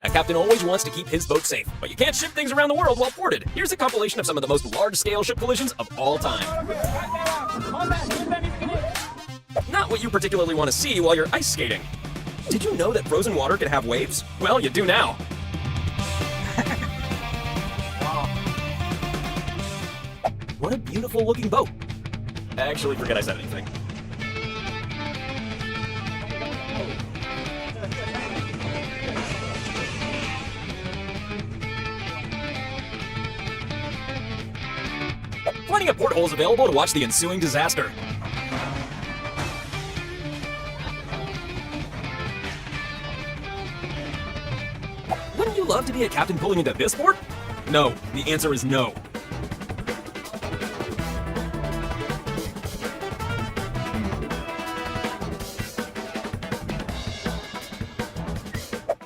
A captain always wants to keep his boat safe, but you can't ship things around the world while ported. Here's a compilation of some of the most large-scale ship collisions of all time. Not what you particularly want to see while you're ice skating. Did you know that frozen water can have waves? Well, you do now. What a beautiful looking boat. Actually, forget I said anything. Plenty of portholes available to watch the ensuing disaster. Wouldn't you love to be a captain pulling into this port? No, the answer is no.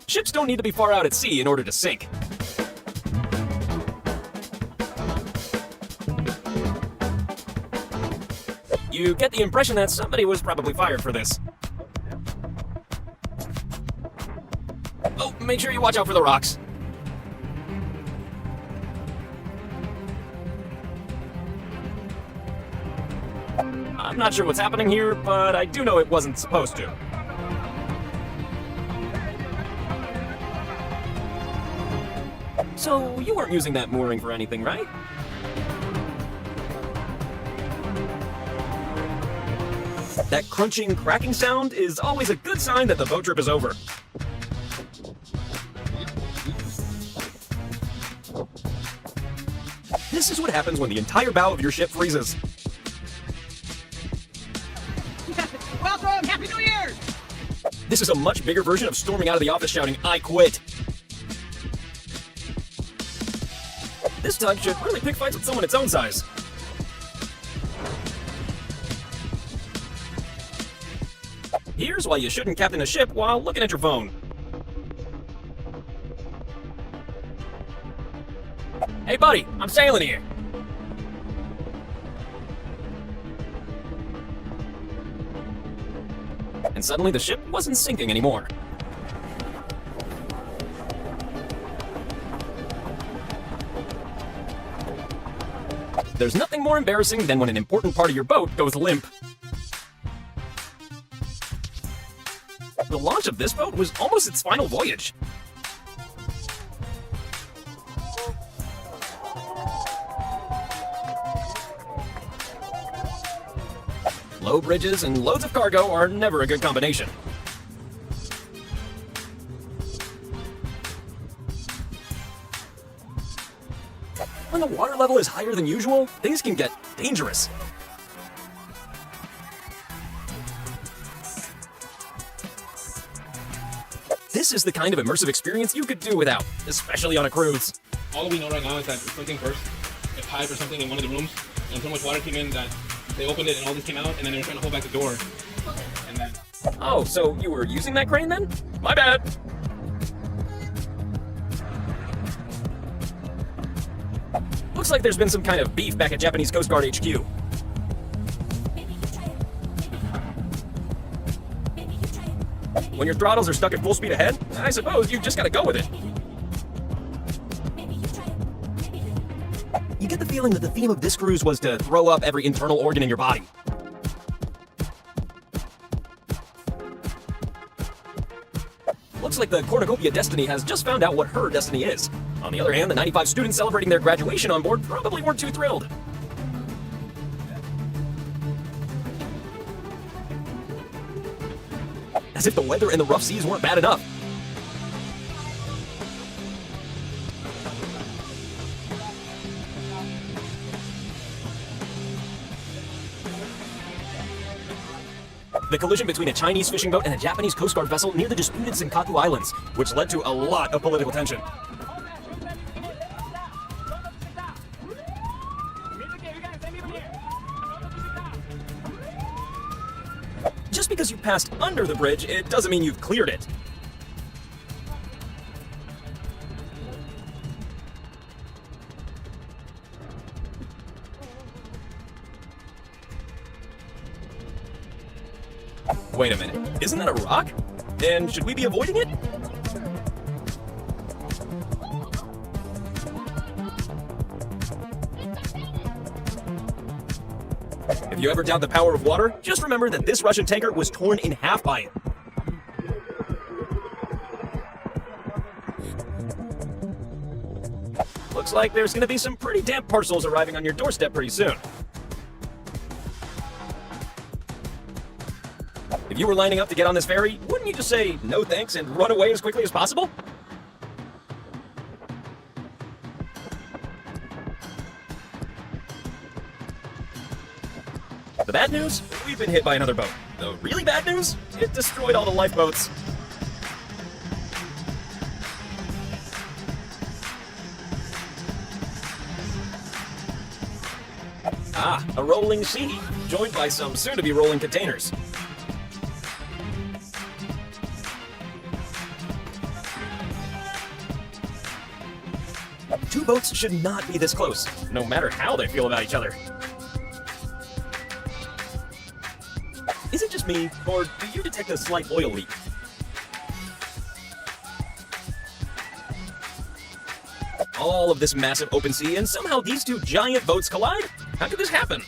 Ships don't need to be far out at sea in order to sink. You get the impression that somebody was probably fired for this. Oh, make sure you watch out for the rocks. I'm not sure what's happening here, but I do know it wasn't supposed to. So, you weren't using that mooring for anything, right? That crunching, cracking sound is always a good sign that the boat trip is over. This is what happens when the entire bow of your ship freezes. Welcome! Happy New Year! This is a much bigger version of storming out of the office shouting, "I quit." This tug should really pick fights with someone its own size. Here's why you shouldn't captain a ship while looking at your phone. Hey buddy, I'm sailing here. And suddenly the ship wasn't sinking anymore. There's nothing more embarrassing than when an important part of your boat goes limp. The launch of this boat was almost its final voyage. Low bridges and loads of cargo are never a good combination. When the water level is higher than usual, things can get dangerous. This is the kind of immersive experience you could do without, especially on a cruise. All we know right now is that something burst, a pipe or something in one of the rooms, and so much water came in that they opened it and all this came out, and then they were trying to hold back the door. And then... Oh, so you were using that crane then? My bad. Looks like there's been some kind of beef back at Japanese Coast Guard HQ. When your throttles are stuck at full speed ahead, I suppose you've just gotta go with it. You get the feeling that the theme of this cruise was to throw up every internal organ in your body. Looks like the cornucopia Destiny has just found out what her destiny is. On the other hand, the 95 students celebrating their graduation on board probably weren't too thrilled. As if the weather and the rough seas weren't bad enough. The collision between a Chinese fishing boat and a Japanese Coast Guard vessel near the disputed Senkaku Islands, which led to a lot of political tension. Just because you passed under the bridge, it doesn't mean you've cleared it. Wait a minute, isn't that a rock? And should we be avoiding it? If you ever doubt the power of water, just remember that this Russian tanker was torn in half by it. Looks like there's gonna be some pretty damp parcels arriving on your doorstep pretty soon. If you were lining up to get on this ferry, wouldn't you just say no thanks and run away as quickly as possible? The bad news? We've been hit by another boat. The really bad news? It destroyed all the lifeboats. Ah, a rolling sea, joined by some soon-to-be rolling containers. Two boats should not be this close, no matter how they feel about each other. Is it just me, or do you detect a slight oil leak? All of this massive open sea, and somehow these two giant boats collide? How could this happen?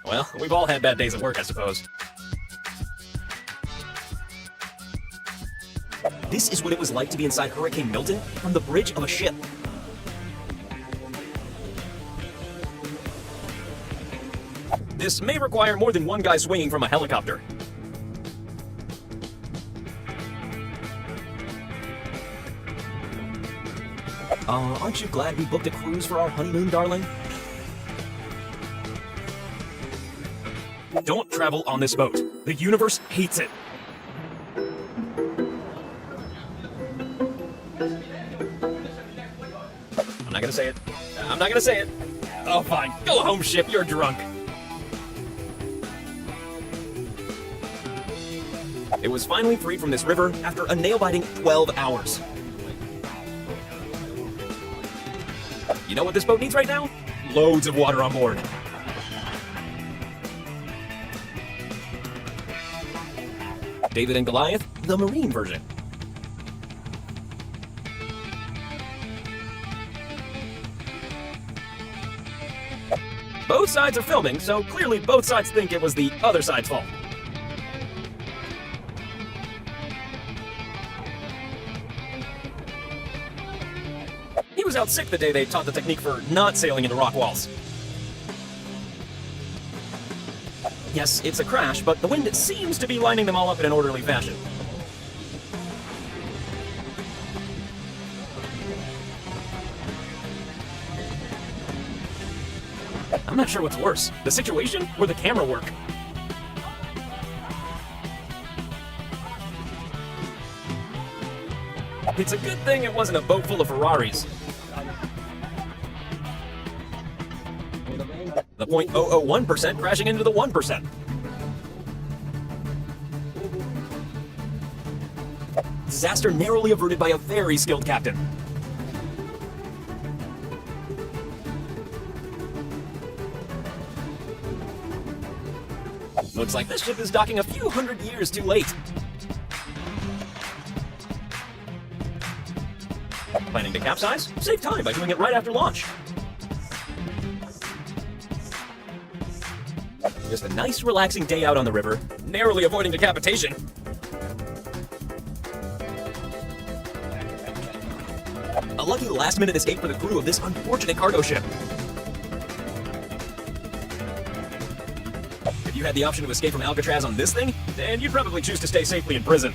Well, we've all had bad days at work, I suppose. This is what it was like to be inside Hurricane Milton from the bridge of a ship. This may require more than one guy swinging from a helicopter. Aren't you glad we booked a cruise for our honeymoon, darling? Don't travel on this boat. The universe hates it. I'm not gonna say it. I'm not gonna say it. Oh, fine. Go home, ship. You're drunk. It was finally freed from this river after a nail-biting 12 hours. You know what this boat needs right now? Loads of water on board. David and Goliath, the marine version. Both sides are filming, so clearly both sides think it was the other side's fault. He was out sick the day they taught the technique for not sailing into rock walls. Yes, it's a crash, but the wind seems to be lining them all up in an orderly fashion. I'm not sure what's worse, the situation or the camera work. It's a good thing it wasn't a boat full of Ferraris. The 0.001% crashing into the 1%. Disaster narrowly averted by a very skilled captain. Looks like this ship is docking a few hundred years too late. Planning to capsize? Save time by doing it right after launch. Just a nice, relaxing day out on the river, narrowly avoiding decapitation. A lucky last-minute escape for the crew of this unfortunate cargo ship. If you had the option to escape from Alcatraz on this thing, then you'd probably choose to stay safely in prison.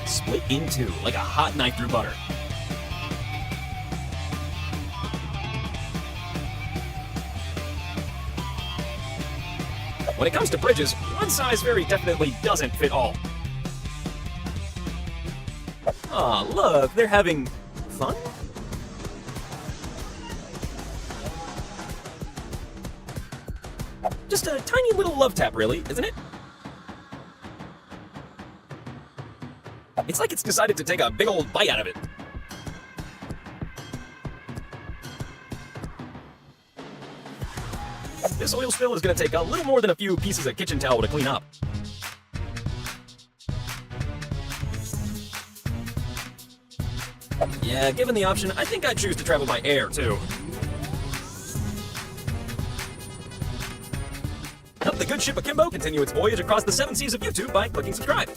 Split in two, like a hot knife through butter. When it comes to bridges, one size very definitely doesn't fit all. Aw, look, they're having fun? Just a tiny little love tap, really, isn't it? It's like it's decided to take a big old bite out of it. This oil spill is going to take a little more than a few pieces of kitchen towel to clean up. Yeah, given the option, I think I'd choose to travel by air, too. Help the good ship Akimbo continue its voyage across the 7 seas of YouTube by clicking subscribe.